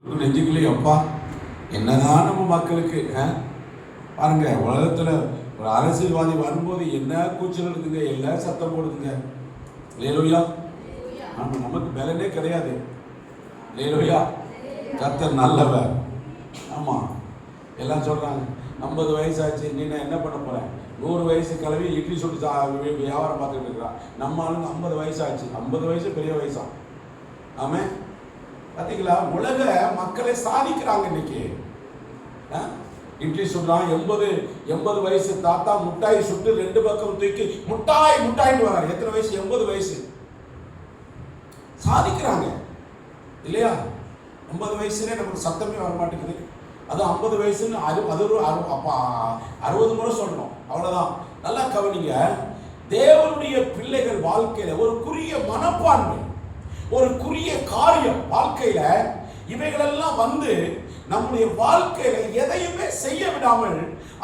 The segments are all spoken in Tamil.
நெஞ்சுக்குள்ளே அப்பா என்னதான் நம்ம மக்களுக்கு பாருங்க, உலகத்துல ஒரு அரசியல்வாதி வரும்போது என்ன கூச்சல் இருக்குங்க, எல்லாம் சத்தம் போடுதுங்க. லேலோயா, ஆமா, நமக்கு பலனே கிடையாது. லேலோயா, கர்த்தர் நல்லவர். ஆமா, எல்லாம் சொல்றாங்க 50 வயசாச்சு, நீ என்ன பண்ண போற? 100 வயசு கிளவி இட்லி சுட்டு வியாபாரம் பார்த்துட்டு இருக்கிறான். நம்ம ஆளுங்க 50 வயசாச்சு. 50 வயசு பெரிய வயசா? ஆமே, பார்த்தீங்களா? உலக மக்களை சாதிக்கிறாங்க இன்னைக்கு. இட்லி சுடுறான். 80 வயசு தாத்தா முட்டாய் சுட்டு 2 பக்கம் தூக்கி முட்டாயின்னு வராரு. எத்தனை வயசு? 80 வயசு. சாதிக்கிறாங்க இல்லையா? 50 வயசுல நமக்கு சத்தமே வர மாட்டேங்குது. அது 50 வயசுன்னு அது 60 முறை சொல்லணும். அவ்வளவுதான். நல்லா கவனிங்க. தேவனுடைய பிள்ளைகள் வாழ்க்கையில ஒரு குறுகிய மனப்பான்மை, ஒரு குறுகிய காரியம் வாழ்க்கையில இவைகளெல்லாம் வந்து நம்முடைய வாழ்க்கையில எதையுமே செய்ய விடாமல்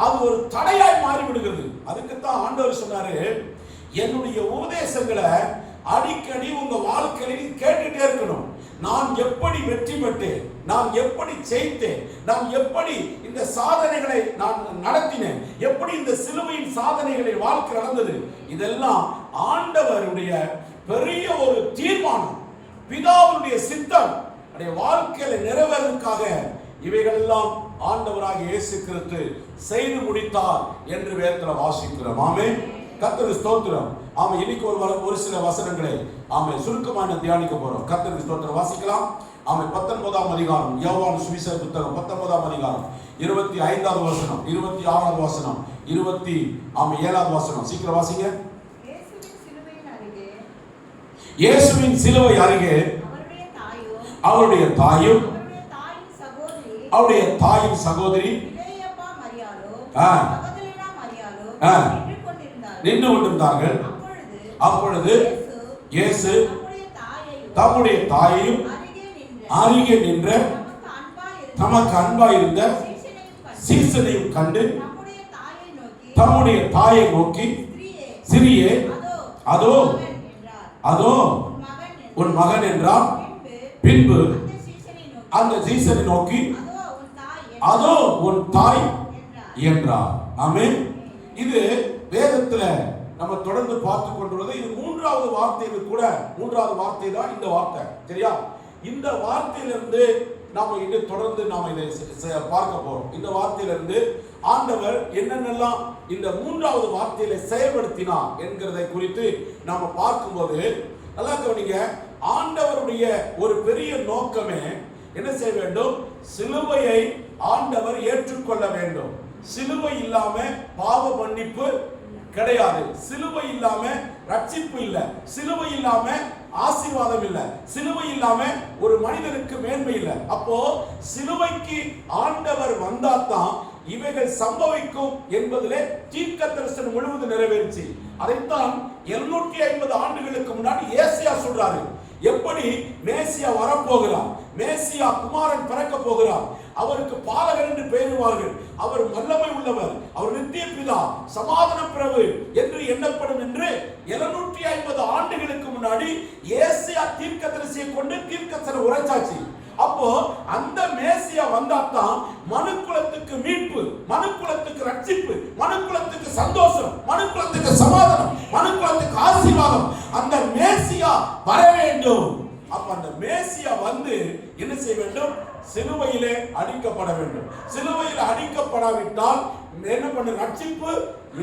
அது ஒரு தடையாய் மாறிவிடுகிறது. அதுக்குத்தான் ஆண்டவர் சொன்னாரு, என்னுடைய உபதேசங்களை அடிக்கடி உங்க வாழ்க்கையில கேட்டுட்டே இருக்கணும். நான் எப்படி வெற்றி பெற்றேன், நான் எப்படி ஜெயித்தேன், நான் எப்படி இந்த சாதனைகளை நான் நடத்தினேன், எப்படி இந்த சிலுவையின் சாதனைகளை வாழ்க்கை நடந்தது, இதெல்லாம் ஆண்டவருடைய பெரிய ஒரு தீர்மானம், பிதாவுடைய சித்தம் வாழ்க்கையில நிறைவேறதுக்காக இவைகள் எல்லாம் ஆண்டவராகிய இயேசு கிறிஸ்து செய்து முடித்தார் என்று வேதத்துல வாசிக்கிறோம். ஆமென், கர்த்தருக்கு ஸ்தோத்திரம். ஆமா, இன்னைக்கு ஒரு சில வசனங்களை சுருக்கமான தியானிக்க போறோம். கர்த்தருக்கு ஸ்தோத்திரம். வாசிக்கலாம். 19ஆம் அதிகாரம், யோவான் சுவிசேஷ புத்தகம் 19ஆம் அதிகாரம் 25வது வசனம், 26வது வசனம், 27வது வசனம். சீக்கிரம் வாசிங்க. இயேசுவின் சிலுவை அருகே அவருடைய தாயும் அவருடைய தாயின் சகோதரி நின்று கொண்டிருந்தார்கள். அப்பொழுது இயேசு தம்முடைய தாயையும் அருகே நின்ற தமக்கு அன்பாயிருந்த சீசனையும் கண்டு தம்முடைய தாயை நோக்கி, சிறியே, அதோ அதோ உன் மகன் என்றார். பின்பு அந்த சீசனை நோக்கி, அதோ உன் தாய் என்றார். ஆமென். இது வேதத்துல நம்ம தொடர்ந்து பார்த்து கொண்டுள்ளது. இது 3வது வார்த்தையில் கூட 3வது வார்த்தை தான் இந்த வார்த்தை. சரியா? இந்த வார்த்தையிலிருந்து நாம இன்னும் தொடர்ந்து நாம இதை பார்க்க போறோம். இந்த வார்த்தையிலிருந்து ஆண்டவர் என்னென்னலாம் இந்த 3வது வார்த்தையில செயல்படுத்தினார் என்கிறதை குறித்து நாம பார்க்கும்போது நல்லா கவனிங்க. ஆண்டவருடைய ஒரு பெரிய நோக்கமே என்ன செய்ய வேண்டும்? சிலுவையை ஆண்டவர் ஏற்றுக்கொள்ள வேண்டும். சிலுவை இல்லாம பாவ மன்னிப்பு கிடையாது. சிலுவை இல்லாம ரட்சிப்பு இல்ல. சிலுவை இல்லாம ஆசீர்வாதம் இல்ல. சிலுவை இல்லாம ஒரு மனிதனுக்கு மேன்மை இல்ல. அப்போ சிலுவைக்கு ஆண்டவர் வந்தாதான் இவைகள் சம்பவிக்கும் என்பதிலே தீர்க்கதரிசனம் முழுவதும் நிறைவேறிச்சு. அதைத்தான் 750 ஆண்டுகளுக்கு முன்னாடி ஏசாயா சொல்றாரு. எப்படி மேசியா வரப்போகிறார், மேசியா குமாரன் பிறக்க போகிறார், அவருக்கு பாலகர் என்று பெயருவார்கள், அவர் வல்லமை உள்ளவர், அவர் நித்திய பிதா, சமாதான பிரபு என்று எண்ணப்படும் என்று 750 ஆண்டுகளுக்கு முன்னாடி ஏசாயா தீர்க்கதரிசியை கொண்டு தீர்க்கதரிசனம் உரைச்சாச்சு. அப்போ அந்த மேசியா வந்தாதான் மனுக்குலத்துக்கு மீட்பு, மனுக்குலத்துக்கு ரட்சிப்பு, மனுக்குலத்துக்கு சந்தோஷம், மனுக்குலத்துக்கு சமாதானம், மனுக்குலத்துக்கு ஆசீர்வாதம். அந்த மேசியா வர வேண்டும். அப்ப அந்த மேசியா வந்து என்ன செய்ய வேண்டும்? சிலுவையிலே அடிக்கப்பட வேண்டும். சிலுவையில் அடிக்கப்படாவிட்டால் என்ன பண்ண? ரட்சிப்பு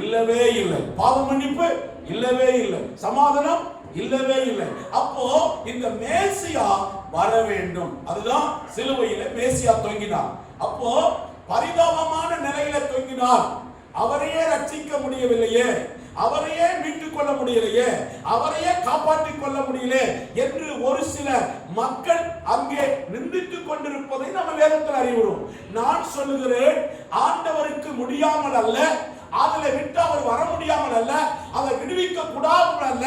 இல்லவே இல்லை, பாவ மன்னிப்பு இல்லவே இல்லை, சமாதானம் இல்லவே இல்லை. அப்போ இந்த மேசியா வர வேண்டும். அதுதான் சிலுவையில மேசியா தொங்கினார். அப்போ பரிதாபமான நிலையில தொங்கினார். அவரையே ரட்சிக்க முடியவில்லையே, அவரையே மீட்டுக் கொள்ள முடியலையே, அவரையே காப்பாற்றிக் கொள்ள முடியல என்று ஒரு சில மக்கள் அங்கே நிந்தித்துக் கொண்டிருப்பதை நம்ம வேதத்தில் அறிவுறோம். நான் சொல்லுகிறேன், ஆண்டவருக்கு முடியாமல் அல்ல, அதுல விட்டு அவர் வர முடியாமல் அல்ல, அதை விடுவிக்க கூடாமல் அல்ல,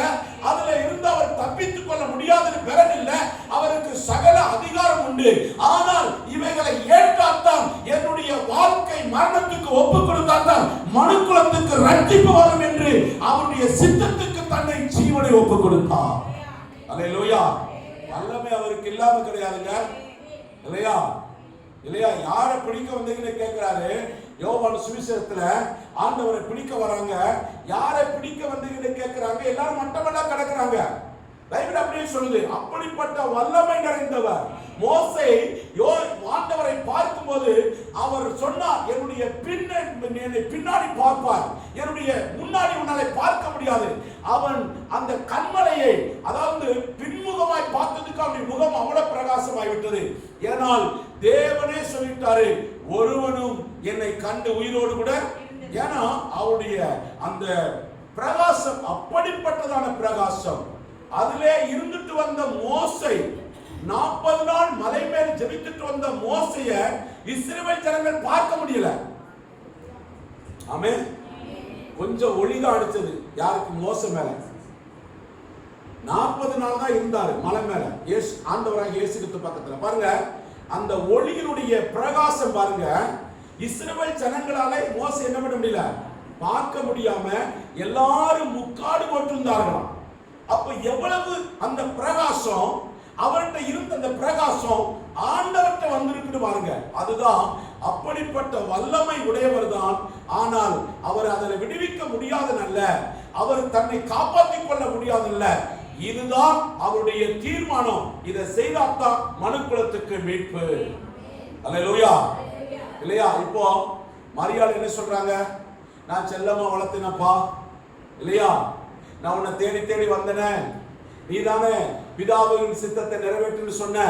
அதுல இருந்து அவர் தப்பித்துக் கொள்ள முடியாத பெறன் இல்லை. அவருக்கு சகல அதிகாரம் உண்டு. ஆனால் இவைகளை ஏற்றாத்தான், என்னுடைய வாழ்க்கை மரணத்துக்கு ஒப்பு கொடுத்தால்தான் மனுக்குலத்துக்கு ரட்சிப்பு வரும் என்று அவருடைய சித்தத்துக்கு தன்னை ஜீவனை ஒப்பு கொடுத்தார். அல்லேலூயா. வல்லமை அவருக்கு இல்லாம கிடையாதுங்க. இல்லையா? இல்லையா? யாரை பிடிக்க வந்தீங்கன்னு கேட்கிறாரு யோவான் சுவிசேஷத்துல. ஆண்டவரை பிடிக்க வராங்க, யாரை பிடிக்க வந்தீங்கன்னு கேட்கிறாங்க. எல்லாரும் மட்டமெல்லாம் கிடக்குறாங்க. பைபிள் அப்படியே சொல்லுது. அப்படிப்பட்ட வல்லமை நிறைந்தவர் மோசே ஆண்டவரை பார்க்கும்போது அவர் சொன்னார், என்னுடைய பின்னாடி பார்ப்பார், என்னுடைய முன்னாடி உன்னாலை பார்க்க முடியாது. அவன் அந்த கண்மலையை, அதாவது பின்முகமாய் பார்த்ததுக்கு அவனுடைய முகம் அவ்வளவு பிரகாசமாய் விட்டது. ஏனால் தேவனே சொல்லிட்டாரு, ஒருவனும் என்னை கண்டு உயிரோடு கூட. ஏன்னா அவருடைய அந்த பிரகாசம் அப்படிப்பட்டதான பிரகாசம். அதிலே இருந்துட்டு வந்த மோசே, 40 நாள் மலை மேல் ஜெபித்துட்டு வந்த மோசைய இஸ்ரவேல் ஜனங்கள் பார்க்க முடியல. ஆமென். கொஞ்சம் ஒளிதான் அடிச்சது யாருக்கு? மோசே மேல. 40 நாள் தான் இருந்தாரு மலை மேல. ஆண்டவராக இயேசு கிறிஸ்து பக்கத்துல பாருங்க, அந்த ஒளியினுடைய பிரகாசம் பாருங்க. இஸ்ரவேல் ஜனங்களால மோசே என்ன பண்ண முடியல, பார்க்க முடியாம எல்லாரும் முக்காடு போட்டிருந்தார்களாம். அப்ப எவ்வளவு அந்த பிரகாசம் அவர்கிட்ட இருந்த அந்த பிரகாசம் ஆண்டவர்கிட்ட வந்திருக்கு பாருங்க. அதுதான் அப்படிப்பட்ட வல்லமை உடையவர் தான். ஆனால் அவர் அதை விடுவிக்க முடியாதல்ல, அவர் தன்னை காப்பாற்றிக் கொள்ள முடியாதல்ல. இதுதான் அவருடைய தீர்மானம். இதை செய்தாத்தான் மனுக்குலத்துக்கு மீட்பு. அல்லேலூயா. இல்லையா? இப்போ மரியாள் என்ன சொல்றாங்க, நான் செல்லமா வளர்த்தினப்பா, இல்லையா, நான் உன்னை தேடி தேடி வந்தனே, நீ தானே பிதாவின் சித்தத்தை நிறைவேற்றுன்னு சொன்ன.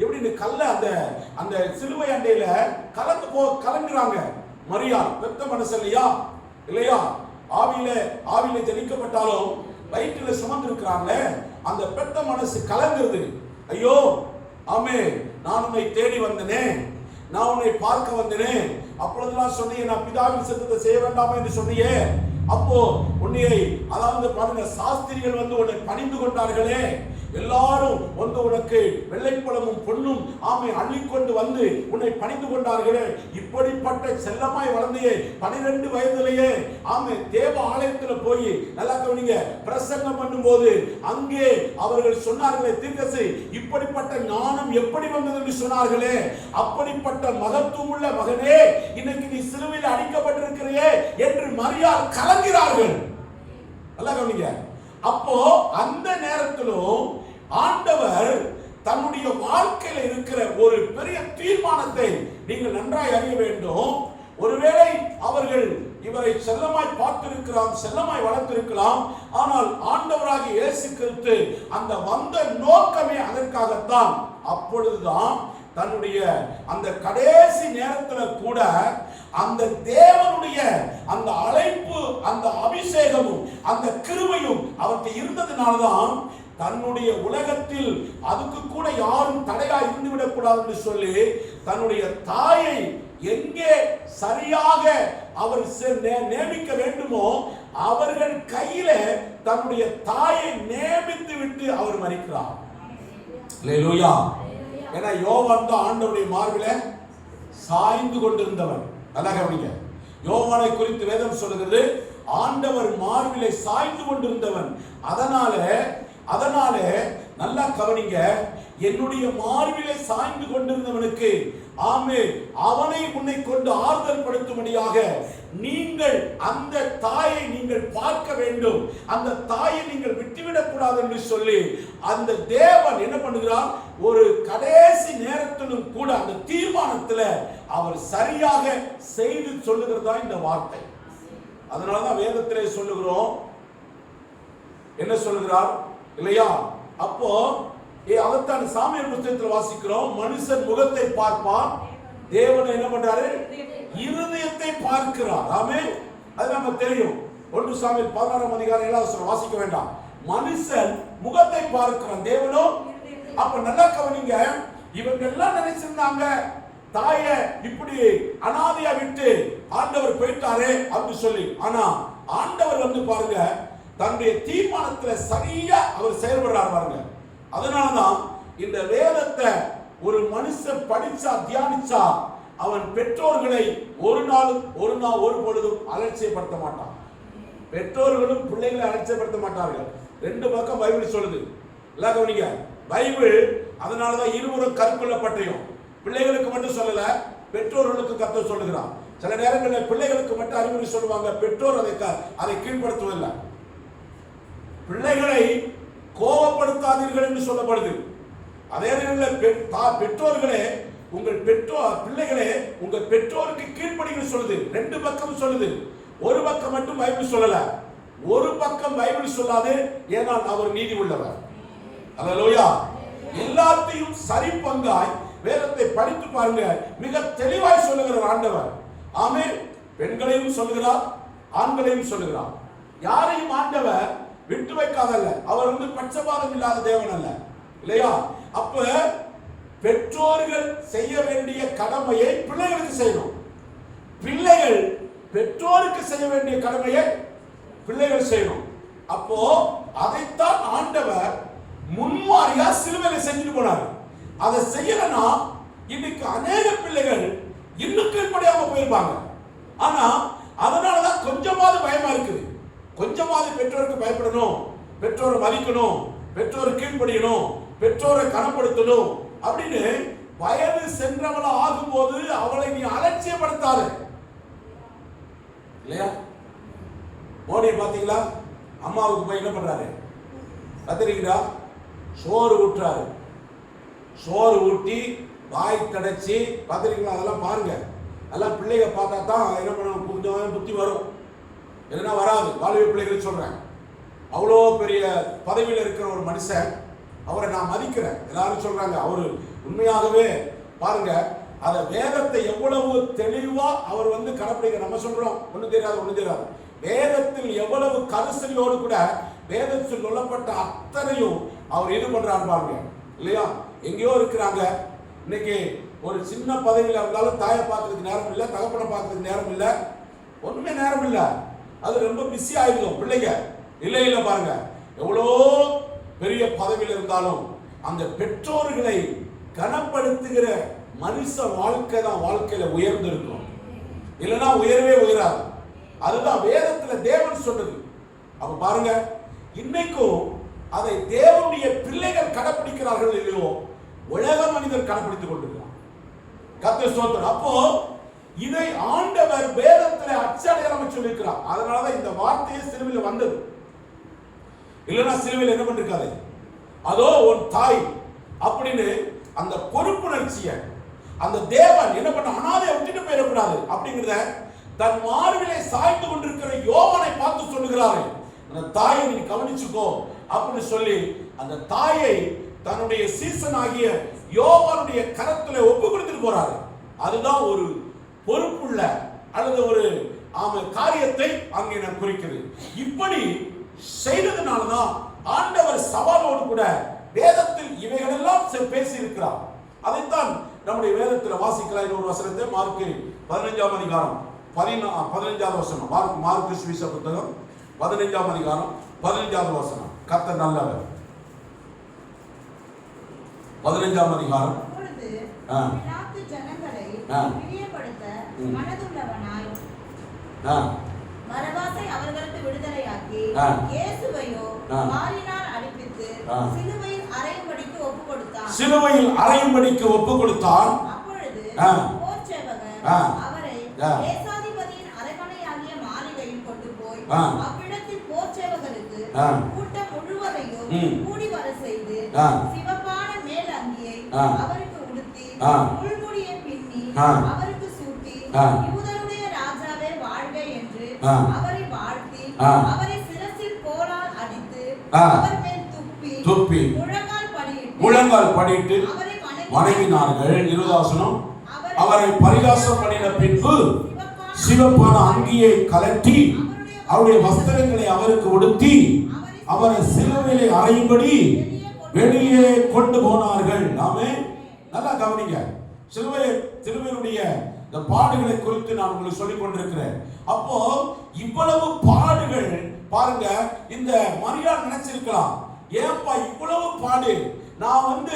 எப்படின்னு கல்ல அந்த அந்த சிலுவை அண்டையில கலங்குறாங்க. மரியாள் பெத்த மனசு இல்லையா? இல்லையா? ஆவியில ஜனிக்கப்பட்டாலும் வயிற்றுல சுமந்து இருக்கிறாங்களே, அந்த பெத்த மனசு கலங்குறது. ஐயோ ஆமே, நான் உன்னை தேடி வந்தனே, நான் உன்னை பார்க்க வந்தனே, அப்பொழுதெல்லாம் சொன்னியே நான் பிதாவின் சித்தத்தை செய்ய வேண்டாமா என்று சொன்னியே. அப்போ உன்னை, அதாவது பாருங்க, சாஸ்திரிகள் வந்து உன்னை பணிந்து கொண்டார்களே, எல்லாரும் வந்து உனக்கு வெள்ளைப்பழமும் பொன்னும் ஆமை அள்ளிக்கொண்டு வந்து உன்னை பணிந்து கொண்டார்களே. இப்படிப்பட்ட செல்லமாய் வளர்ந்தையே 12 வயதிலேயே ஆமை தேவ ஆலயத்தில் போய் நல்லா கவனிங்க, பிரசங்கம் பண்ணும்போது அங்கே அவர்கள் சொன்னார்களே, தீர்க்கதரிசி இப்படிப்பட்ட ஞானம் எப்படி வந்தது என்று சொன்னார்களே. அப்படிப்பட்ட மகத்துவம் உள்ள மகனே, இன்னைக்கு நீ சிலுவையில் அடிக்கப்பட்டிருக்கிறையே என்று மரியாள் கலங்கிறார்கள். நல்லா கவனிங்க. அப்போ அந்த நேரத்திலும் ஆண்டவர் தன்னுடைய வாழ்க்கையில இருக்கிற ஒரு பெரிய தீர்மானத்தை நீங்கள் நன்றாய் அறிய வேண்டும். ஒருவேளை அவர்கள் இவரை செல்லமாய் பார்த்திருக்கலாம், செல்லமாய் வளர்த்திருக்கலாம். ஆனால் ஆண்டவராக இயேசு கிறிஸ்து அந்த வந்த நோக்கமே அதற்காகத்தான். அப்பொழுதுதான் தன்னுடைய அந்த கடைசி நேரத்தில் கூட அந்த தேவனுடைய அந்த அழைப்பு, அந்த அபிஷேகமும் அந்த கிருபையும் அவருக்கு இருந்ததுனால்தான் தன்னுடைய உலகத்தில் அதுக்கு கூட யாரும் தடையா இருந்துவிடக் கூடாது என்று சொல்லி தன்னுடைய தாயை எங்கே சரியாக அவர் நியமிக்க வேண்டுமோ அவர்கள் கையில தன்னுடைய தாயை நியமித்து விட்டு அவர் மரிக்கிறார். அல்லேலூயா. ஏன்னா யோவான் தான் ஆண்டவருடைய மார்பில சாய்ந்து கொண்டிருந்தவன். நல்லா கவனிங்க. யோவானை குறித்து வேதம் சொல்லுகிறது, ஆண்டவர் மார்பிலே சாய்ந்து கொண்டிருந்தவன். அதனால நல்லா கவனிங்க, என்னுடைய மார்பிலே சாய்ந்து கொண்டிருந்தவனுக்கு ஆமே அவனை உன்னை கொண்டு ஆறுதல் படுத்தும்படியாக நீங்கள் அந்த தாயை நீங்கள் பார்க்க வேண்டும், அந்த தாயை நீங்கள் விட்டுவிடக் கூடாது என்று சொல்லி அந்த தேவன் என்ன பண்ணுகிறார், ஒரு கடைசி நேரத்திலும் கூட அந்த தீர்மானத்தில் அவர் சரியாக செய்து சொல்லுகிறதா இந்த வார்த்தை. அதனாலதான் வேதத்திலே சொல்லுகிறோம், என்ன சொல்லுகிறார் இல்லையா? அப்போ அதைத்தான் சாமியார் புத்தகத்தில் வாசிக்கிறோம், மனுஷன் முகத்தை பார்ப்பான், தேவன் என்ன பண்றாரு, இருதயத்தை பார்க்கிறார். ஆமென். அது நமக்கு தெரியும். 1 சாமுவேல் 16 அதிகாரம் 7வது வசனம் வாசிக்க வேண்டாம். மனுஷன் முகத்தை பார்க்கிறான், தேவனோ. அப்ப நல்லா கவனிங்க, இவங்க எல்லாம் நினைச்சிருந்தாங்க தாய இப்படி அனாதையா விட்டு ஆண்டவர் போயிட்டாரே அப்படின்னு சொல்லி. ஆனா ஆண்டவர் வந்து பாருங்க தன்னுடைய தீர்மானத்துல சரியா அவர் செயல்படுறார் பாருங்க. அதனாலதான் இந்த வேதத்தை ஒரு மனுஷன் படிச்சா தியானிச்சா அவன் பெற்றோர்களை ஒரு பொழுதும் அலட்சியப்படுத்த மாட்டான். பெற்றோர்களும் பிள்ளைகளை அலட்சியப்படுத்த மாட்டார்கள். 2 பக்கம் பைபிள் சொல்லுது. எல்லாம் கவனிங்க. பைபிள் அதனாலதான் இருவரும் கற்கொள்ளப்பட்டையும் பிள்ளைகளுக்கு மட்டும் சொல்லல, பெற்றோர்களுக்கு கர்த்தர் சொல்லுகிறார். சில நேரங்களில் பிள்ளைகளுக்கு மட்டும் அறிவுரை சொல்லுவாங்க, பெற்றோர் அதை கீழ்படுத்துவதில்லை. பிள்ளைகளை கோபப்படுத்தாதீர்கள் என்று சொல்லப்படுது. அதே நேரத்தில் பெற்றோர்களே உங்கள் பிள்ளைகளே உங்கள் பெற்றோருக்கு கீழ்ப்படிகள் சொல்லுது. ரெண்டு பக்கம் சொல்லுது, ஒரு பக்கம் மட்டும் பைபிள் சொல்லல. ஒரு பக்கம் பைபிள் சொல்லாது, ஏனால் அவர் நீதி உள்ளவர். அல்லேலூயா. எல்லாத்தையும் சரி பங்காய் வேதத்தை படித்து பாருங்க, மிக தெளிவாய் சொல்லுகிறார் ஆண்டவர். ஆமென். பெண்களையும் சொல்லுகிறார், ஆண்களையும் சொல்லுகிறார். யாரையும் ஆண்டவர் விட்டு வைக்காதல்ல. அவர் பட்சபாதம் இல்லாத தேவன் அல்ல, இல்லையா? அப்ப பெற்றோர்கள் செய்ய வேண்டிய கடமையை பிள்ளைகளுக்கு செய்யணும். பிள்ளைகள் பெற்றோருக்கு செய்ய வேண்டிய கடமையை பிள்ளைகள் செய்யணும். அப்போ அதைத்தான் ஆண்டவர் முன்மாதிரியா சிலுவையில செஞ்சுட்டு போனார். அதை செய்யலனா இன்னைக்கு அநேக பிள்ளைகள் இன்னும் கீழ்ப்படியாம போயிருப்பாங்க. ஆனா அதனாலதான் கொஞ்சமாவது பயமா இருக்குது. கொஞ்சமாவது பெற்றோருக்கு பயப்படணும், பெற்றோரை மதிக்கணும், பெற்றோரை கீழ்ப்படியணும், பெற்றோரை கனப்படுத்தணும் அப்படின்னு வயது சென்றவள ஆகும்போது அவளை நீ அலட்சியப்படுத்தாத, இல்லையா? மோடி பாத்தீங்களா? அம்மாவுக்கு போய் என்ன பண்றாரு? கத்திரிக்கிறா சோறு ஊட்டுறாரு. சோறு ஊட்டி வாய் தடைச்சி பார்த்துருக்கீங்களா? அதெல்லாம் பாருங்க. அதெல்லாம் பிள்ளைங்க பார்த்தா தான் என்ன பண்ண கொஞ்சம் புத்தி வரும், இல்லைன்னா வராது. வாலிப பிள்ளைகள் சொல்றேன். அவ்வளோ பெரிய பதவியில் இருக்கிற ஒரு மனுஷன், அவரை நான் மதிக்கிறேன். எல்லாரும் சொல்றாங்க அவரு உண்மையாகவே பாருங்க, அத வேதத்தை எவ்வளவு தெளிவா அவர் கடைப்பிடிக்க. நம்ம சொல்றோம் ஒண்ணு தெரியாது. வேதத்தில் எவ்வளவு கரிசனையோடு கூட வேதத்தில் சொல்லப்பட்ட அத்தனையும் அவர் இது பண்றாரு பாருங்க, இல்லையா? எங்கேயோ இருக்கிறாங்க. இன்னைக்கு ஒரு சின்ன பதவியில் இருந்தாலும் தாயை பார்க்கறதுக்கு நேரம் இல்லை, தகப்பனை பார்க்கறதுக்கு நேரம் இல்லை, ஒண்ணுமே நேரம் இல்லை. அது ரொம்ப பிஸி ஆயிடும் பிள்ளைங்க. இல்லை பாருங்க, எவ்வளோ பெரிய பதவியில் இருந்தாலும் அந்த பெற்றோர்களை கனப்படுத்துகிற மனுஷ வாழ்க்கை தான் வாழ்க்கையில உயர்ந்து இருக்கும், இல்லைன்னா உயரவே உயராது. அதுதான் வேதத்துல தேவன் சொன்னது. அப்ப பாருங்க, இன்னைக்கும் அதை தேவனுடைய பிள்ளைகள் கடைபிடிக்கிறார்கள் இல்லையோ, உலக மனிதர் கடைபிடித்துக் கொண்டிருக்கிறார். கர்த்தர் ஸ்தோத்திரம். அப்போ இதை ஆண்டவர் வேதத்தில் அச்சடையாளம் சொல்லியிருக்கிறார். அதனாலதான் இந்த வார்த்தையை சிலுவையில் வந்தது. இல்லைன்னா சிலுவையில் என்ன பண்ணிருக்காரு? அதோ உன் தாய் அப்படின்னு அந்த பொறுப்புணர்ச்சிய அந்த தேவன் என்ன பண்ண, அனாதையை விட்டுட்டு போயிடக்கூடாது அப்படிங்கிறத தன் மார்பிலே சாய்ந்து கொண்டிருக்கிற யோவானை பார்த்து சொல்லுகிறாரு. அந்த தாயை நீ கவனிச்சுக்கோ அப்படின்னு சொல்லி அந்த தாயை தன்னுடைய சீசன் ஆகிய யோவானுடைய கரத்துல ஒப்பு கொடுத்துட்டு போறாரு. அதுதான் ஒரு பொறுப்புள்ள அல்லது ஒரு காரியத்தை அங்கே நான் குறிக்கிறது. இப்படி செய்ததுனாலதான் ஆண்டவர் சவாலோடு கூட வேதத்தில் இவைகளெல்லாம் பேசி இருக்கிறார். அதைத்தான் நம்முடைய வேதத்தில் வாசிக்கலாம். இன்னொரு வசனத்தை மார்க்கு 15ஆம் அதிகாரம் 15வது வசனம். மார்க்கு சுவிசேஷ புத்தகம் 15ஆம் அதிகாரம் 15வது வசனம். கர்த்தர் நல்லவர். 15ஆம் அதிகாரம் பரபாசை அவர்களுக்கு விடுதலையாக்கி இயேசுவையோ வாளினால் அடிப்பித்து சிலுவையில் அறையும்படிக்கு ஒப்புக் கொடுத்தான். அப்பொழுது போர்ச்சேவகர் அவரை தேசாதிபதியின் அரண்மனையாகிய மாளிகையில் கொண்டு போய் அவ்விடத்தில் போர்ச்சேவகருக்கு கூட்டம் முழுவதையும் கூடி வர செய்து சிவப்பான மேல் அங்கியை அவருக்கு உடுத்தி முள்முடியை பின்னி அவருக்கு சூட்டி யூதருடைய ராஜாவே வாழ்க என்று அவரை வாழ்த்தி அவரை சிரசில் கோலால் அடித்து அவர் மேல் துப்பி முழங்கால் படியிட்டு வணங்கினார்கள். 20வது வசனம். அவரை பரிகாசம் பண்ணின பின்பு சிவப்பான அங்கியை கலட்டி அவருடைய வஸ்திரங்களை அவருக்கு உடுத்தி அவரை சிலுவையிலே அறையும்படி வெளியே கொண்டு போனார்கள். நாமே நல்லா கவனிங்க. சிலுவையினுடைய இந்த பாடுகளை குறித்து நான் உங்களுக்கு சொல்லிக் கொண்டிருக்கிறேன். அப்போ இவ்வளவு பாடுகள் பாருங்க. இந்த மரியாள் நினைச்சிருக்கலாம், ஏன்பா இவ்வளவு பாடு? நான்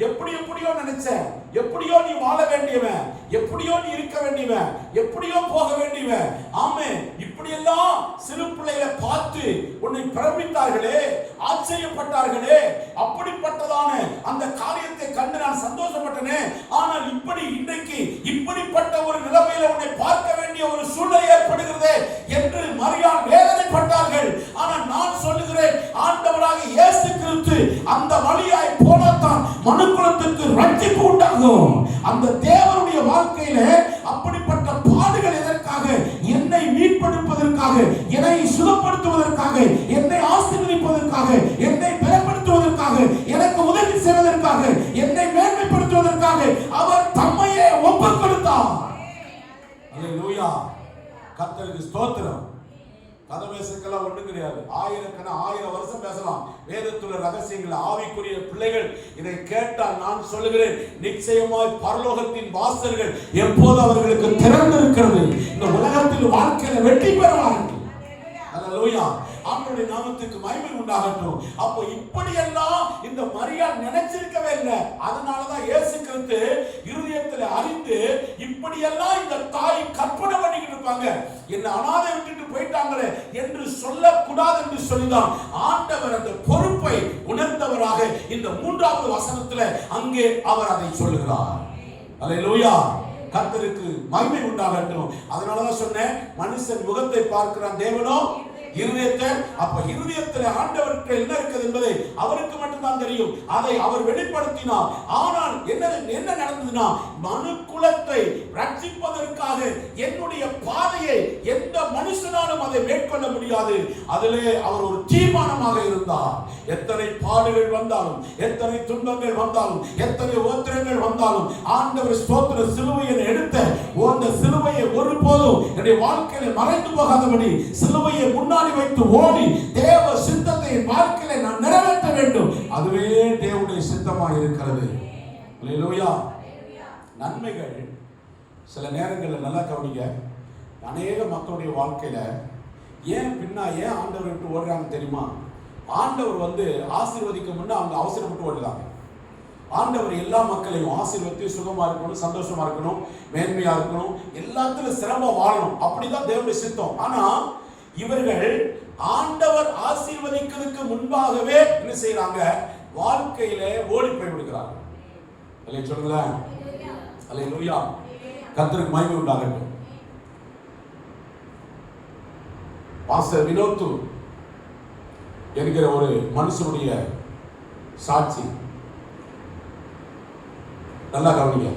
எப்படியோ நினைச்சேன், எப்படியோ நீ வாழ வேண்டியவன், எப்படியோ நீ இருக்க வேண்டியவன், எப்படியோ போக வேண்டியவன். ஆமே, இப்படியெல்லாம் சிறு பிள்ளைகளை பார்த்து உன்னை பிரமித்தார்களே, ஆச்சரியப்பட்டார்களே, அப்படிப்பட்டதான அந்த காரியத்தை கண்டு நான் சந்தோஷப்பட்டனே. ஆனால் இப்படி இன்றைக்கு இப்படிப்பட்ட ஒரு நிலைமையில உன்னை பார்க்க வேண்டிய ஒரு சூழ்நிலை ஏற்படுகிறது என்று மரியாள் வேதனைப்பட்டார்கள். ஆனால் நான் சொல்லுகிறேன், ஆண்டவராக இயேசு கிறிஸ்து அந்த வழியாய் போனதான் மனுக்குலத்துக்கு ரட்சிப்பு உண்டாகும். அந்த தேவனுடைய வாழ்க்கையில அப்படிப்பட்ட பாடுகள் எதற்காக? என்னை மீட்பெடுப்பதற்காக, என்னை சுகப்படுத்துவதற்காக, என்னை ஆசீர்வதிப்பதற்காக, என்னை பலப்படுத்துவதற்காக, எனக்கு உதவி செய்வதற்காக, என்னை மேன்மைப்படுத்துவதற்காக அவர் தம்மையே ஒப்புக் கொடுத்தார். அல்லேலூயா. கர்த்தருக்கு ஸ்தோத்திரம். கதை பேசுறதுக்கெல்லாம் ஒண்ணும் கிடையாது. ஆயிரம் வருஷம் பேசலாம். வேதத்துள்ள ரகசியங்கள் ஆவிக்குரிய பிள்ளைகள் இதை கேட்டால் நான் சொல்லுகிறேன், நிச்சயமாய் பரலோகத்தின் வாசல்கள் எப்போது அவர்களுக்கு திறந்திருக்கிறது. இந்த உலகத்தில் வாழ்க்கையில வெற்றி பெறுவார்கள். அல்லேலூயா. ஆண்டவருடைய நாமத்துக்கு மகிமை உண்டாகட்டும். அப்போ இப்படியெல்லாம் இந்த மரியாள் நினைச்சிருக்கவே இல்லை. அதனாலதான் இயேசு கிறிஸ்து இருதயத்தில் அறிந்து இப்படியெல்லாம் இந்த தாய் கற்பனை பண்ணிக்கிட்டு இருப்பாங்க, என்ன அனாதை விட்டுட்டு போயிட்டாங்களே என்று சொல்லக்கூடாது என்று சொல்லிதான் ஆண்டவர் அந்த பொறுப்பை உணர்ந்தவராக இந்த 3வது வசனத்தில் அங்கே அவர் அதை சொல்லுகிறார். அல்லேலூயா. கர்த்தருக்கு மகிமை உண்டாகட்டும். அதனாலதான் சொன்னேன், மனுஷன் முகத்தை பார்க்கிறான், தேவனோ இருதயத்தை. அப்ப இருதயத்தில் ஆண்டவருக்கு என்ன இருக்குது என்பதை அவருக்கு மட்டும்தான் தெரியும். அதை அவர் வெளிப்படுத்தினார். ஆனால் என்ன நடந்ததுன்னா, மனு குலத்தை ரட்சிப்பதற்காக என்னுடைய பாதையை எந்த மனுஷனாலும் அதை மேற்கொள்ள முடியாது. அதிலே அவர் ஒரு தீர்மானமாக இருந்தார். எத்தனை பாடுகள் வந்தாலும், எத்தனை துன்பங்கள் வந்தாலும், எத்தனை உபத்திரங்கள் வந்தாலும், ஆண்டவர் ஸ்தோத்திர சிலுவையை எடுத்த அந்த சிலுவையை ஒருபோதும் என்னுடைய வாழ்க்கையில மறைந்து போகாதபடி சிலுவையை முன்னாடி வைத்து ஓடி தேவ சித்தத்தை வாழ்க்கையில நான் நிறைவேற்ற வேண்டும். அதுவே தேவனுடைய சித்தமாக இருக்கிறது. அல்லேலூயா. நன்மைகள் சில நேரங்களில் நல்லா கவனிங்க, அநேக மக்களுடைய வாழ்க்கையில ஏன் ஆண்டவர் விட்டு ஓடுறாங்க தெரியுமா? ஆண்டவர் ஆசீர்வதிக்க முன்ன அவங்க அவசரப்பட்டு ஓடுறாங்க. ஆண்டவர் எல்லா மக்களையும் ஆசீர்வதித்து சுகமா இருக்கணும், சந்தோஷமா இருக்கணும், மேன்மையா இருக்கணும், எல்லாத்திலும் சிரமமா வாழணும், அப்படிதான் தேவனுடைய சித்தம். ஆனா இவர்கள் ஆண்டவர் ஆசீர்வதிக்கிறதுக்கு முன்பாகவே என்ன செய்யறாங்க? வாழ்க்கையில ஓடி போய் விடுகிறார்கள். அல்லே சொல்லுங்களேன். அல்லேலூயா. கர்த்தருக்கு மகிமை உண்டாகட்டும். பாஸ்டர் வினோத்து என்கிற ஒரு மனுஷனுடைய சாட்சி நல்லா கவனிங்க.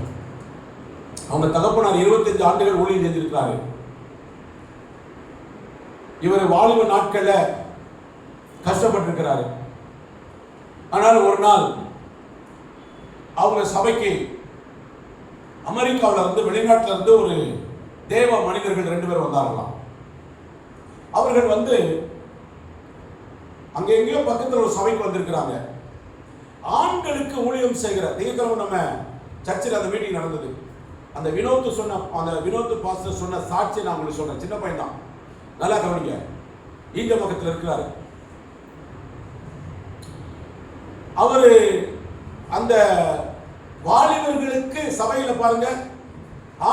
அவங்க தகப்பனார் 25 ஆண்டுகள் ஊழியம் செஞ்சிருக்கிறாரு. இவர் வாலிப நாட்கள்ல கஷ்டப்பட்டிருக்கிறாரு. ஆனால் ஒரு நாள் அவங்க சபைக்கு அமெரிக்காவில இருந்து, வெளிநாட்டில இருந்து ஒரு தேவ மனிதர்கள் 2 பேர் வந்தார்களாம். அவர்கள் அங்க எங்கேயோ பக்கத்தில் ஒரு சபைக்கு வந்திருக்கிறாங்க. ஆண்களுக்கு ஊழியம் செய்கிற திங்கட்கிழமை நம்ம சர்ச்சில் அந்த மீட்டிங் நடந்தது. அந்த வினோத் பாஸ்டர் சொன்ன சாட்சியை நான் உங்களுக்கு சொன்னேன். சின்ன பையன் தான், நல்லா கவனிங்க. இந்த பக்கத்தில் இருக்கிறாரு. அவரு அந்த வாலிபர்களுக்கு சபையில பாருங்க,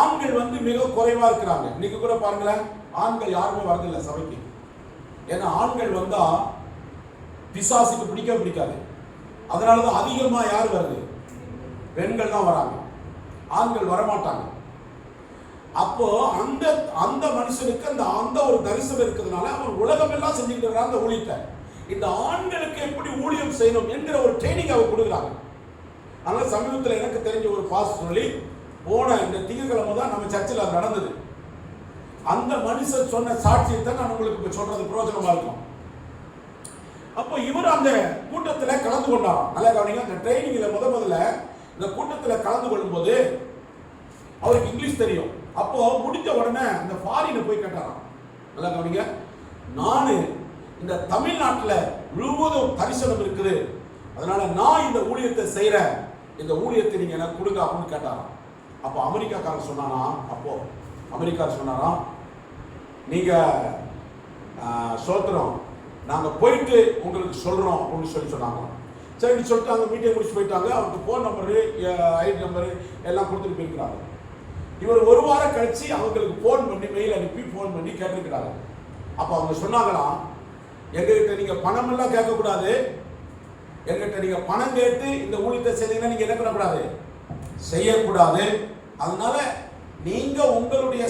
ஆண்கள் மிக குறைவா இருக்கிறாங்க. இன்னைக்கு கூட பாருங்களேன், ஆண்கள் யாருமே வரதில்லை சபைக்கு. ஏன்னா ஆண்கள் வந்தா பிசாசுக்கு பிடிக்காது. அதனாலதான் அதிகமா யார் வருது? பெண்கள் தான் வராங்க, ஆண்கள் வரமாட்டாங்க. அப்போ அந்த மனுஷனுக்கு அந்த ஒரு தரிசனம் இருக்கிறதுனால அவன் உலகம் எல்லாம் செஞ்சுக்கிட்டு அந்த ஊழியத்தை இந்த ஆண்களுக்கு எப்படி ஊழியம் செய்யணும் என்கிற ஒரு ட்ரைனிங் அவர் கொடுக்குறாங்க. அதனால சமீபத்தில் எனக்கு தெரிஞ்ச ஒரு பாஸ் சொல்லி போன இந்த திங்கட்கிழமை தான் நம்ம சர்ச்சில் அது நடந்தது. அந்த மனுஷன் சொன்ன சாட்சியத்தை நான் உங்களுக்கு இப்ப சொல்றது பிரயோஜனமா இருக்கும். அப்போ இவர் அந்த கூட்டத்தில் கலந்து கொண்டாராம். நல்லா கவனிங்க. அந்த ட்ரைனிங்ல முதல்ல இந்த கூட்டத்தில் கலந்து கொள்ளும் போது அவருக்கு இங்கிலீஷ் தெரியும். அப்போ முடிஞ்ச உடனே அந்த ஃபாரினை போய் கேட்டாராம். நல்லா கவனிங்க. நானு இந்த தமிழ்நாட்டில் முழுவதும் தரிசனம் இருக்குது, அதனால நான் இந்த ஊழியத்தை செய்யறேன், இந்த ஊழியத்தை நீங்க எனக்கு கொடுங்க அப்படின்னு கேட்டாராம். அப்போ அமெரிக்காக்காரன் சொன்னாராம், நீங்க சோத்திரம் நாங்க போயிட்டு உங்களுக்கு சொல்றோம் அப்படின்னு சொன்னாங்க. சரி சொல்லிட்டு அங்கே மீட்டிங் முடிச்சு போயிட்டாங்க. அவருக்கு ஃபோன் நம்பரு, ஐடி நம்பரு எல்லாம் கொடுத்துட்டு போயிருக்கிறாங்க. இவர் ஒரு வாரம் கழிச்சு அவங்களுக்கு ஃபோன் பண்ணி, மெயில் அனுப்பி ஃபோன் பண்ணி கேட்டிருக்கிறாங்க. அப்போ அவங்க சொன்னாங்களாம், எங்ககிட்ட நீங்க பணம் எல்லாம் கேட்கக்கூடாது. எங்கிட்ட நீங்க பணம் கேட்டு இந்த ஊழியத்தை செய்தீங்கன்னா நீங்க என்ன பண்ணக்கூடாது, செய்யக்கூடாது. அதனால நீங்க உங்களுடைய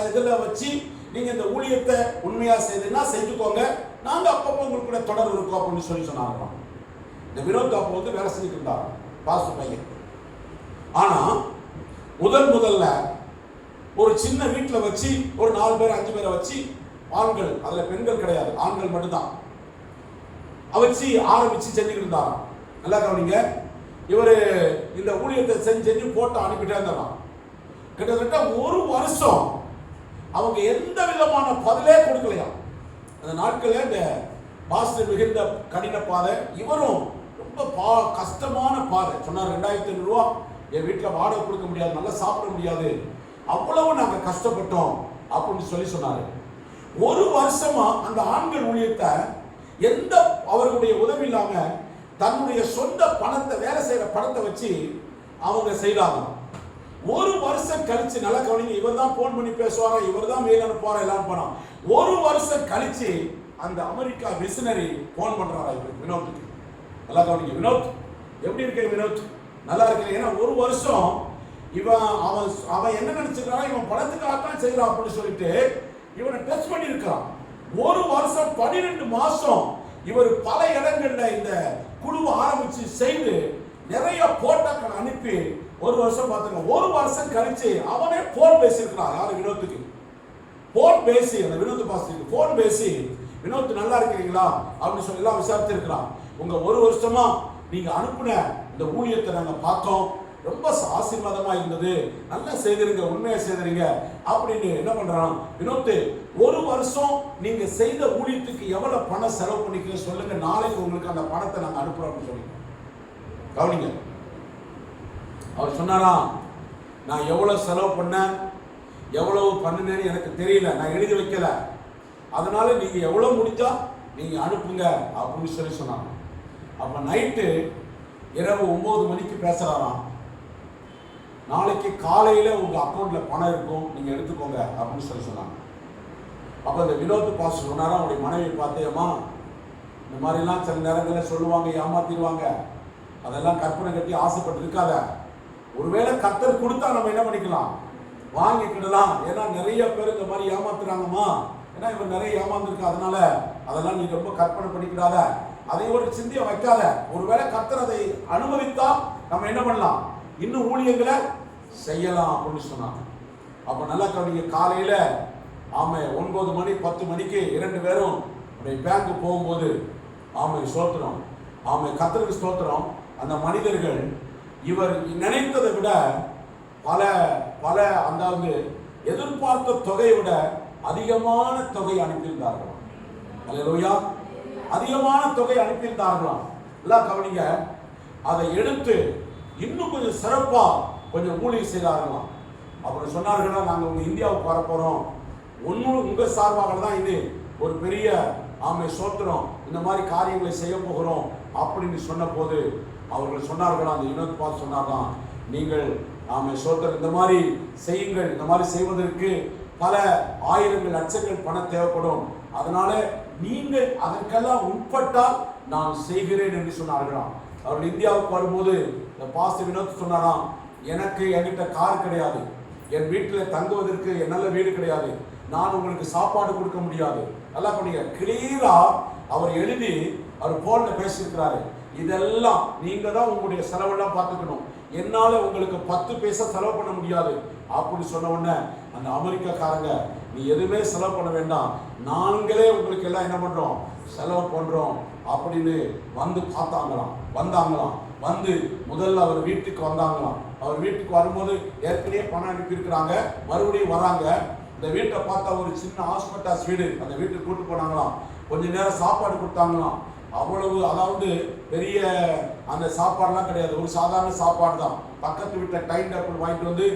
இதுல வச்சு நீங்க இந்த ஊழியத்தை உண்மையா செய்தீங்கன்னா செஞ்சுக்கோங்க, நாங்க அப்பப்போ உங்களுக்கு கூட தொடர்பு இருக்கோம் அப்படின்னு சொன்னாங்க. இந்த வினோத் அப்போ வந்து வேலை செஞ்சுட்டு இருந்தார் பாஸ்டர் பையன். ஆனா முதல்ல ஒரு சின்ன வீட்டில் வச்சு ஒரு 4 பேர் 5 பேரை வச்சு, ஆண்கள், அதுல பெண்கள் கிடையாது, ஆண்கள் மட்டும்தான் வச்சு ஆரம்பிச்சு செஞ்சுட்டு இருந்தாங்க. நல்லா கவனிங்க, இவரு இந்த ஊழியத்தை செஞ்சு போட்டு அனுப்பிட்டே இருந்தாராம். கிட்டத்தட்ட 1 வருஷம் அவங்க எந்த விதமான பதிலே கொடுக்கலையா. அந்த நாட்களில் இந்த பாஸ்டர் மிகுந்த கடின பாதை, இவரும் ரொம்ப கஷ்டமான பாதை. சொன்னார் 2500 ரூபா என் வீட்டில் வாடகை கொடுக்க முடியாது, நல்லா சாப்பிட முடியாது, அவ்வளவு நாங்கள் கஷ்டப்பட்டோம் அப்படின்னு சொன்னாரு. 1 வருஷமா அந்த ஆண்கள் ஊழியத்தை எந்த அவர்களுடைய உதவி இல்லாம தன்னுடைய சொந்த பணத்தை, வேலை செய்யற பணத்தை வச்சு அவங்க செய்தாங்க. 1 வருஷம் கழிச்சு, நல்லா கவனிங்க, இவர் தான் போன் பண்ணி பேசுவாங்க, இவர் தான் மெயில் அனுப்புவார், எல்லாம் போனோம். 1 வருஷம் கழிச்சு அந்த அமெரிக்கா மிஷனரி போன் பண்றாரா இவருக்கு, வினோத்துக்கு. நல்லா கவனிங்க, வினோத் எப்படி இருக்க வினோத், நல்லா இருக்கு. ஏன்னா 1 வருஷம் அவன் என்ன நினைச்சிருக்கான், இவன் பணத்துக்காகத்தான் செய்யறான் அப்படின்னு சொல்லிட்டு இவனை டச் பண்ணி இருக்கான். 1 வருஷம் 12 மாசம் இவர் பல இடங்கள்ல இந்த குழுவை ஆரம்பிச்சு செய்து நிறைய போட்டோக்கள் அனுப்பி 1 வருஷம் பார்த்துங்க. 1 வருஷம் கழிச்சு அவனே போன் பேசியிருக்கிறான். யாரு, வினோத்துக்கு போன் பேசி, அந்த வினோத் பாஸ்டருக்கு போன் பேசி, வினோத் நல்லா இருக்கிறீங்களா அப்படின்னு சொல்லி எல்லாம் விசாரிச்சிருக்கிறான். உங்க 1 வருஷமா நீங்க அனுப்புன இந்த ஊழியத்தை நாங்க பார்த்தோம், ரொம்ப ஆசீர்வாதமா இருந்தது, நல்லா செய்திருங்க, உண்மையா செய்திருங்க அப்படின்னு என்ன பண்றான் வினோத். 1 வருஷம் நீங்க செய்த ஊழியத்துக்கு எவ்வளவு பணம் செலவு பண்ணிக்க சொல்லுங்க, நாளைக்கு உங்களுக்கு அந்த பணத்தை நாங்க அனுப்புறோம் அப்படின்னு சொல்லி. கவனிங்க, அவர் சொன்னாரா, நான் எவ்வளவு செலவு பண்ணேன், எவ்வளவு பண்ணினேன்னு எனக்கு தெரியல, நான் எழுதி வைக்கல, அதனால நீங்க எவ்வளவு முடிஞ்சா நீங்க அனுப்புங்க அப்படின்னு சொல்லி சொன்னாங்க. அப்ப நைட்டு இரவு 9 மணிக்கு பேசுறாராம், நாளைக்கு காலையில உங்க அக்கௌண்ட்ல பணம் இருக்கும், நீங்க எடுத்துக்கோங்க அப்படின்னு சொல்லி சொன்னாங்க. அப்ப இந்த வினோத் பாஸ்டர் சொன்னாரா, அவருடைய மனைவி பார்த்தேம்மா, இந்த மாதிரிலாம் சில நேரங்களில் சொல்லுவாங்க, ஏமாத்திடுவாங்க, அதெல்லாம் கற்பனை கட்டி ஆசைப்பட்டு இருக்காத, ஒருவேளை கர்த்தர் கொடுத்தா நம்ம என்ன பண்ணிக்கலாம், வாங்கிக்கிடலாம். ஏன்னா நிறைய பேர் இந்த மாதிரி ஏமாத்துறாங்கம்மா, ஏன்னா இவன் நிறைய ஏமாந்துருக்கு, அதனால அதெல்லாம் நீ ரொம்ப கற்பனை பண்ணிக்கிடாத, அதை ஒரு சிந்திய வைக்காத, ஒருவேளை கர்த்தர் அதை அனுமதித்தா நம்ம என்ன பண்ணலாம், இன்னும் ஊழியங்களை செய்யலாம் அப்படின்னு சொன்னாங்க. அப்ப நல்லா கவனிங்க, காலையில 9 மணி 10 மணிக்கு 2 பேரும் பேங்க் போகும்போது ஸ்தோத்திரம், கர்த்தருக்கு ஸ்தோத்திரம், அந்த மனிதர்கள் இவர் நினைத்ததை விட பல அதாவது எதிர்பார்த்த தொகையை விட அதிகமான தொகை அனுப்பியிருந்தார்கள். அல்லேலூயா, அதிகமான தொகை அனுப்பியிருந்தார்களாம். எல்லாம் கவனிங்க, அதை எடுத்து இன்னும் கொஞ்சம் சிறப்பா கொஞ்சம் ஊழியம் செய்தார்களாம். அப்புறம் சொன்னார்களா, நாங்க உங்க இந்தியாவுக்கு வர போறோம், உங்க சார்பாக தான் இது ஒரு பெரிய சோத்திரம், இந்த மாதிரி காரியங்களை செய்ய போகிறோம் அப்படின்னு சொன்ன போது அவர்கள் சொன்னார்களா, அந்த வினோத் பால் சொன்னார்களாம், நீங்கள் சோத்திரம் இந்த மாதிரி செய்யுங்கள், இந்த மாதிரி செய்வதற்கு பல ஆயிரங்கள் லட்சங்கள் பணம் தேவைப்படும், அதனால நீங்கள் அதற்கெல்லாம் உட்பட்டால் நான் செய்கிறேன் என்று சொன்னார்களாம். அவர்கள் இந்தியாவுக்கு வரும்போது இந்த பாஸ்டர் வினோத் சொன்னாராம், என்கிட்ட கார் கிடையாது, என் வீட்டில் தங்குவதற்கு நல்ல வீடு கிடையாது, நான் உங்களுக்கு சாப்பாடு கொடுக்க முடியாது. நல்லா பண்ணீங்க, கிளியரா அவர் எழுதி அவர் போன்ல பேசியிருக்கிறாரு. இதெல்லாம் நீங்க தான் உங்களுடைய செலவெல்லாம் பார்த்துக்கணும், என்னால உங்களுக்கு 10 பைசா செலவு பண்ண முடியாது அப்படின்னு சொன்ன உடனே அந்த அமெரிக்காக்காரங்க, நீ எதுவுமே செலவு பண்ண வேண்டாம், நாங்களே உங்களுக்கு எல்லாம் என்ன பண்றோம், செலவு பண்றோம் அப்படின்னு வந்து வந்தாங்களாம். வந்து முதல்ல அவர் வீட்டுக்கு வந்தாங்களாம். அவர் வீட்டுக்கு வரும்போது ஏற்கனவே பணம் அனுப்பியிருக்கிறாங்க, மறுபடியும் வராங்க. இந்த வீட்டை பார்த்தா ஒரு சின்ன ஹாஸ்பிட்டல்ஸ் வீடு, அந்த வீட்டுக்கு கூட்டு போனாங்களாம். கொஞ்ச நேரம் சாப்பாடு கொடுத்தாங்களாம். அவ்வளவு, அதாவது பெரிய அந்த சாப்பாடுலாம் கிடையாது, ஒரு சாதாரண சாப்பாடு தான். பக்கத்து வீட்டில் டைம் டேபிள் வாங்கிட்டு வந்து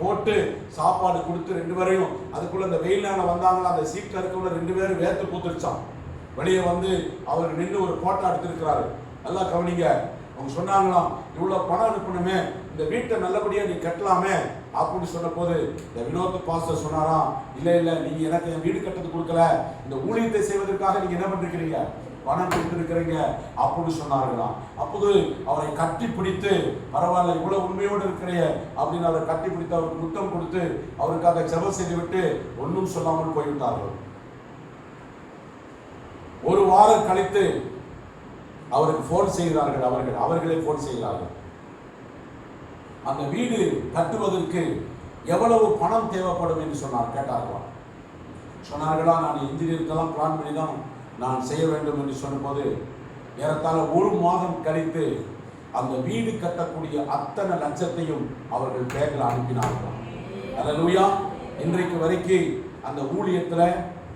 போட்டு சாப்பாடு கொடுத்து 2 பேரையும், அதுக்குள்ள இந்த வெயில் நேரம் வந்தாங்களா, அந்த சீட்டில் இருக்கவங்க 2 பேரும் வேர்த்து பூத்துருச்சான். வெளியே வந்து அவர் நின்று ஒரு போட்டோ எடுத்திருக்கிறாரு. நல்லா கவனிங்க, அவங்க சொன்னாங்களாம், இவ்வளவு பணம் அனுப்பணுமே, இந்த வீட்டை நல்லபடியா நீ கட்டலாமே, அப்படின்னு சொன்ன போது இந்த வினோத் பாஸ்டர் சொன்னாரா, இல்ல நீங்க எனக்கு என் வீடு கட்டது கொடுக்கல, இந்த ஊழியத்தை செய்வதற்காக நீங்க என்ன பண்ணிருக்கிறீங்க, பணம் கொடுத்திருக்கிறீங்க அப்படின்னு சொன்னார்களாம். அப்போது அவரை கட்டி பிடித்து, பரவாயில்ல இவ்வளவு உண்மையோடு இருக்கிறீ அப்படின்னு அவரை கட்டி பிடித்து அவருக்கு முத்தம் கொடுத்து அவருக்காக ஜெபம் செய்து விட்டு ஒன்றும் சொல்லாமல் போய்விட்டார்கள். ஒரு வாரம் கழித்து அவருக்கு போன் செய்கிறார்கள், அவர்களே போன் செய்கிறார்கள். அந்த வீடு கட்டுவதற்கு எவ்வளவு பணம் தேவைப்படும் என்று சொன்னார்களா, நான் இன்ஜினியருக்கெல்லாம் பிளான் பண்ணி தான் நான் செய்ய வேண்டும் என்று சொன்னபோது ஏறத்தாழ ஒரு மாதம் கழித்து அந்த வீடு கட்டக்கூடிய அத்தனை லட்சத்தையும் அவர்கள் பேங்கில் அனுப்பினார்கள். அல்லேலூயா. இன்றைக்கு வரைக்கும் அந்த ஊழியத்தில்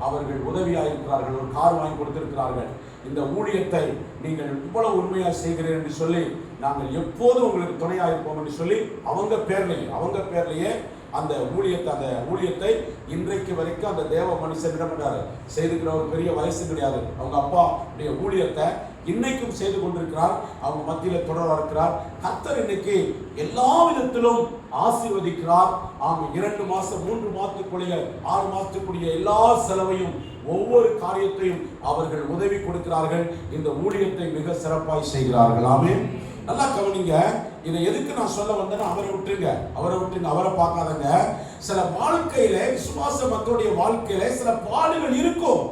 அவர்கள் உதவியாக இருக்கிறார்கள், ஒரு கார் வாங்கி கொடுத்திருக்கிறார்கள். இந்த ஊழியத்தை நீங்கள் இவ்வளவு உண்மையாக செய்கிறீர்கள் என்று சொல்லி நாங்கள் எப்போதும் உங்களுக்கு துணையாக இருப்போம் என்று சொல்லி அவங்க பேர்லேயே அந்த ஊழியத்தை இன்றைக்கு வரைக்கும் அந்த தேவ மனுஷன் இடப்பட்டாரு செய்துக்கிற ஒரு பெரிய வயசு கிடையாது. அவங்க அப்பா ஊழியத்தை இன்னைக்கும் செய்து கொண்டிருக்கிறார். அவங்க மத்தியில் தொடர இருக்கிறார். கர்த்தர் இன்னைக்கு எல்லா விதத்திலும் ஆசீர்வதிக்கிறார். 2 மாசம் 3 மாதத்துக்குரிய 6 மாதத்துக்குரிய எல்லா செலவையும் ஒவ்வொரு காரியத்தையும் அவர்கள் உதவி கொடுக்கிறார்கள். இந்த ஊழியத்தை மிக சிறப்பாய் செய்கிறார்கள். ஆமென். நல்லா கவனிங்க. இதை எதுக்கு நான் சொல்ல வந்தேன்னா, அவரை விட்டுருங்க, அவரை பார்க்காதங்க. சில வாழ்க்கையில, விசுவாச மக்களுடைய வாழ்க்கையில சில பாடுகள் இருக்கும்,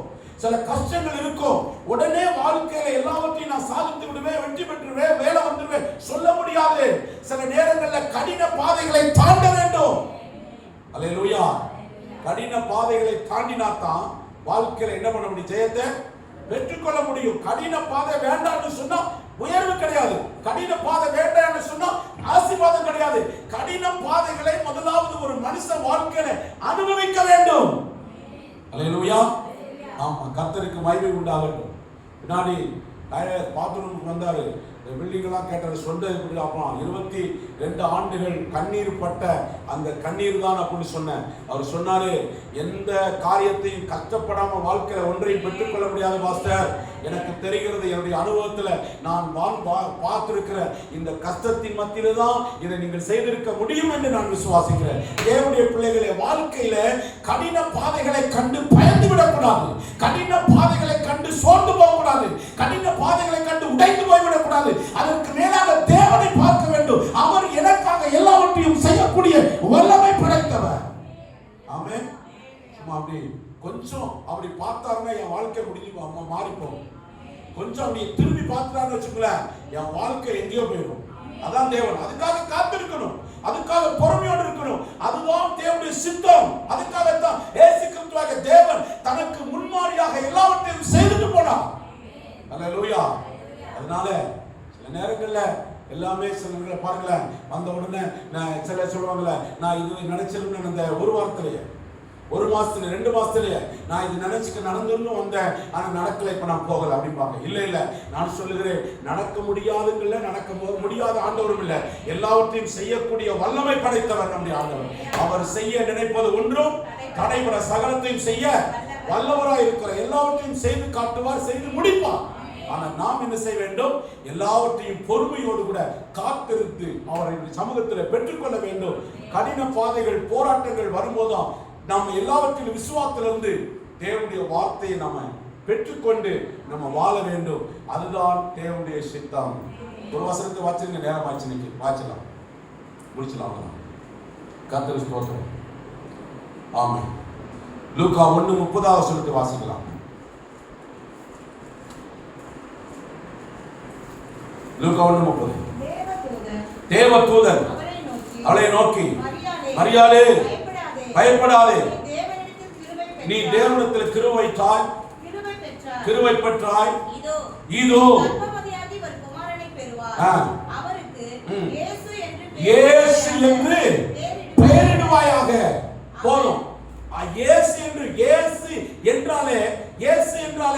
சில கஷ்டங்கள் இருக்கும். உடனே வாழ்க்கையில எல்லாவற்றையும் நான் சாதித்து விடுவேன், வெற்றி பெற்றுவேன், வேலை வந்துடுவேன் சொல்ல முடியாது. சில நேரங்களில் கடின பாதைகளை தாண்ட வேண்டும். அல்லேலூயா. கடின பாதைகளை தாண்டினாத்தான் வாழ்க்கையில என்ன பண்ண முடியும், ஜெயத்தை பெற்றுக்கொள்ள முடியும். கடின பாதை வேண்டாம்னு சொன்னா உயர்வு கிடையாது. கடின பாதை வேண்டாம்னு சொன்னா ஆசீர்வாதம் கிடையாது. கடின பாதைகளை முதலாவது ஒரு மனுஷ வாழ்க்கையில அனுபவிக்க வேண்டும். அல்லேலூயா. ஆமா, கர்த்தருக்கு மகிமை உண்டாகட்டும். பின்னாடி பாத்ரூமுக்கு வந்தாரு, பில்டிங் எல்லாம் கேட்டாரு, சொன்னது எப்படி? அப்பா 22 ஆண்டுகள் கண்ணீர் பட்ட அந்த கண்ணீர் தான் அப்படின்னு சொன்னேன். அவர் சொன்னாரு, எந்த காரியத்தையும் கஷ்டப்படாம வாழ்க்கையில ஒன்றையும் பெற்றுக்கொள்ள முடியாது பாஸ்டர். எனக்கு தெரிகிறது, என்னுடைய அனுபவத்துல நான் பார்த்திருக்கிற இந்த கஷ்டத்தின் மத்தியில தான் இதை நீங்கள் செய்திருக்க முடியும் என்று நான் விசுவாசிக்கிறேன். தேவனுடைய பிள்ளைகளை, வாழ்க்கையில கடின பாதைகளை கண்டு பயந்து விடக்கூடாது, கடின பாதைகளை கண்டு சோர்ந்து போகக்கூடாது, கடின பாதைகளை கண்டு உடைந்து போய்விடக்கூடாது. அதற்கு மேலாக தேவனை பார்க்க வேண்டும். அவர் எனக்காக எல்லாவற்றையும் செய்யக்கூடிய வல்லமை படைத்தவர். ஆமென். சும்மா அப்படி கொஞ்சம் அப்படி பார்த்தாருன்னா என் வாழ்க்கை முடிஞ்சு மாறிப்போம். கொஞ்சம் அப்படி திரும்பி பார்த்தாருன்னு வச்சுக்கோங்களேன், என் வாழ்க்கை எங்கேயோ போயிடும். அதான் தேவன். அதுக்காக காத்திருக்கணும், அதுக்காக பொறுமையோடு இருக்கணும். அதுதான் தேவனுடைய சித்தம். அதுக்காகத்தான் இயேசு கிறிஸ்துவாகிய தேவன் தனக்கு முன்மாதிரியாக எல்லாவற்றையும் செய்துட்டு போனார். அல்லேலூயா. அதனால சில நேரங்கள்ல எல்லாமே சில பாருங்களேன், வந்த உடனே நான் சில சொல்லுவாங்கல்ல, நான் இது நினைச்சிருந்தேன் இந்த ஒரு வாரத்திலேயே, 1 மாசத்துல 2 மாசத்துலயே நான் இது நினைச்சுக்க நடந்துன்னு வந்தேன், ஆனா நடக்கல, இப்ப நான் போகல அப்படிம்பாங்க. இல்ல நான் சொல்லுகிறேன், நடக்க முடியாதுங்கள்ல, நடக்க முடியாத ஆண்டவரும் இல்ல, எல்லாவற்றையும் செய்யக்கூடிய வல்லமை படைத்தவர் நம்முடைய ஆண்டவர். அவர் செய்ய நினைப்பது ஒன்றும் தடைபட சகலத்தையும் செய்ய வல்லவராய் இருக்கிறார். எல்லாவற்றையும் செய்து காட்டுவார், செய்து முடிப்பார். ஆனா நாம் என்ன செய்ய வேண்டும்? எல்லாவற்றையும் பொறுமையோடு கூட காத்திருந்து அவருடைய சமூகத்தில் பெற்றுக்கொள்ள வேண்டும். கடின பாதைகள், போராட்டங்கள் வரும்போதுதான் நாம் எல்லாவற்றிலும் விசுவாசத்திலிருந்து தேவனுடைய வார்த்தையை நாம பெற்றுக்கொண்டு நம்ம வாழ வேண்டும். அதுதான் தேவனுடைய சித்தம். ஒரு வசனத்தை வாசிங்க, நேரம் ஆச்சு, இன்னைக்கு வாசிக்கலாம், முடிச்சலாம். கர்த்தருக்கு ஸ்தோத்திரம். ஆமென். லூக்கா 1:30 வசனத்தை வாசிக்கலாம். லூக்கா 1:30. தேவதூதன் அவளை நோக்கி, மரியாளே பயப்படாதே, நீ தேவனிடத்தில் கிருபை பெற்றாய், இதோ இயேசு என்று பெயரிடுவாயாக. போதும். இயேசு என்றாலே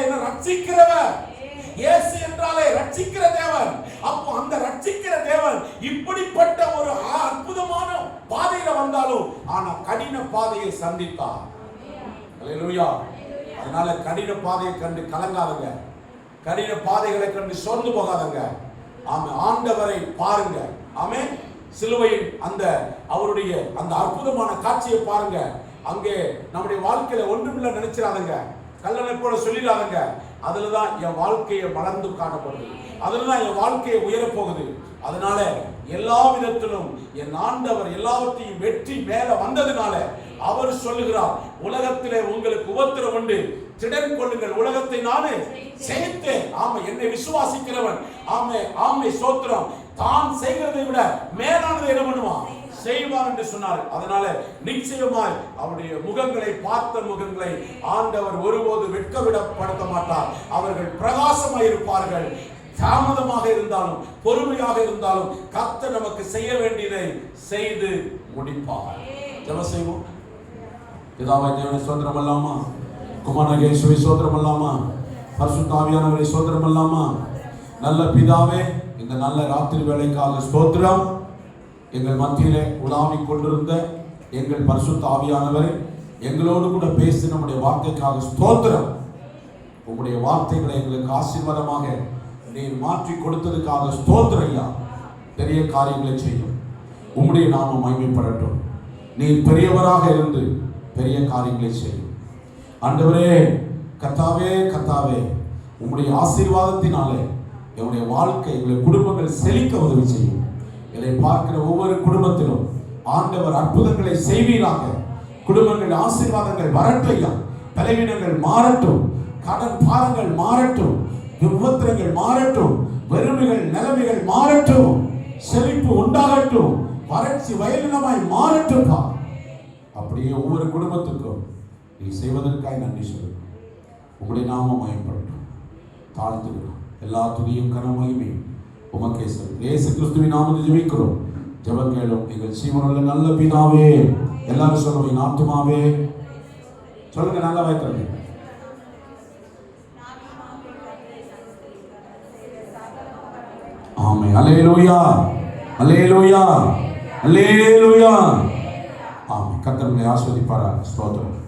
என்ன? ரட்சிக்கிறவர். இயேசு என்றாலே ரட்சிக்கிற தேவன். அப்போ அந்த ரட்சிக்கிற தேவன் இப்படிப்பட்ட ஒரு அற்புதமான பாதையில வந்தாலும் ஆனா கடின பாதையை சந்தித்தார். அல்லேலூயா. அதனால கடின பாதையை கண்டு கலங்காதங்க, கடின பாதைகளை கண்டு சோர்ந்து போகாதங்க. ஆமென். ஆண்டவரை பாருங்க. ஆமென். சிலுவையின் அந்த அவருடைய அந்த அற்புதமான காட்சியை பாருங்க. அங்கே நம்முடைய வாழ்க்கையில ஒன்றுமில்லை நினைச்சிடாதங்க, கல்லணை போல சொல்லிடாதங்க. அதுலதான் என் வாழ்க்கையை வளர்ந்து காணப்படுது, அதுலதான் என் வாழ்க்கையை உயரப் போகுது. அதனால எல்லா விதத்திலும் என் ஆண்டவர் எல்லாவற்றையும் வெற்றி மேல வந்ததுனால அவர் சொல்லுகிறார், உலகத்திலே உங்களுக்கு உபத்திரம் உண்டு, திடன் கொள்ளுங்கள், உலகத்தை நானே செய்தேன். ஆமா, என்னை விசுவாசிக்கிறவன் ஆமை சோத்திரம் தான் செய்கிறதை விட மேலானதை என்ன பண்ணுவான், செய்வார் என்று சொன்னார். அதனால நிச்சயமாய் அவருடைய முகங்களை பார்த்த முகங்களை ஆண்டவர் ஒருபோது வெட்கவிடப்படுத்த மாட்டார். அவர்கள் பிரகாசமாய் இருப்பார்கள். தாமதமாக இருந்தாலும் பொறுமையாக இருந்தாலும் கர்த்தர் நமக்கு செய்ய வேண்டியதை செய்து முடிப்பார். ஜெபம் செய்வோம். பிதாவே தேவனே ஸ்தோத்திரம் அல்லாமா, குமாரனாகிய இயேசுவே ஸ்தோத்திரம் அல்லாமா, பரிசுத்த ஆவியானவரே ஸ்தோத்திரம் அல்லாமா. நல்ல பிதாவே, இந்த நல்ல ராத்திரி வேளைக்காக ஸ்தோத்திரம். எங்கள் மத்தியிலே உலாவிக் கொண்டிருந்த எங்கள் பரிசுத்த ஆவியானவரே, எங்களோடு கூட பேசி நம்முடைய வார்த்தைக்காக ஸ்தோத்திரம். உங்களுடைய வார்த்தைகளை எங்களுக்கு ஆசீர்வாதமாக நீர் மாற்றி கொடுத்ததுக்காக ஸ்தோத்திரம் ஐயா. பெரிய காரியங்களை செய்யும், உம்முடைய நாமம் மகிமைப்படட்டும். நீர் பெரியவராக இருந்து பெரிய காரியங்களை செய்யும் ஆண்டவரே. கர்த்தாவே கர்த்தாவே, உம்முடைய ஆசீர்வாதத்தினாலே என்னுடைய வாழ்க்கை, எங்களுடைய குடும்பங்கள் செழிக்க உதவி செய்யும். இதை பார்க்கிற ஒவ்வொரு குடும்பத்திலும் ஆண்டவர் அற்புதங்களை செய்வீராக. குடும்பங்கள் ஆசீர்வாதங்கள் வரட்டும், தலைவினங்கள் மாறட்டும், கடன் பாரங்கள் மாறட்டும், விபத்திரங்கள் மாறட்டும், வறுமைகள் நிலைமைகள் மாறட்டும், செழிப்பு உண்டாகட்டும், வறட்சி வயலினமாய் மாறட்டும். அப்படியே ஒவ்வொரு குடும்பத்துக்கும் நீ செய்வதற்காக நன்றி சொல்லுங்கள். உங்களுடைய நாமம் மகிமைப்படட்டும். தாழ்த்துகிறோம். எல்லா துதியும் கனமகிமை உமக்கே சொல்லுங்கள். இயேசு கிறிஸ்துவின் நாமத்தில் ஜெபிக்கிறோம். ஜெபம் கேளும் எங்கள் ஜீவனுள்ள நல்ல பிதாவே. எல்லாரும் சொல்லுங்க, என் ஆத்துமாவே சொல்லுங்க, நல்லா வைக்கிறது. ஆமென். அல்லேலூயா, அல்லேலூயா, அல்லேலூயா. ஆமென். கர்த்தர் உங்களை ஆசீர்வதிப்பாராக. ஸ்தோத்திரம்.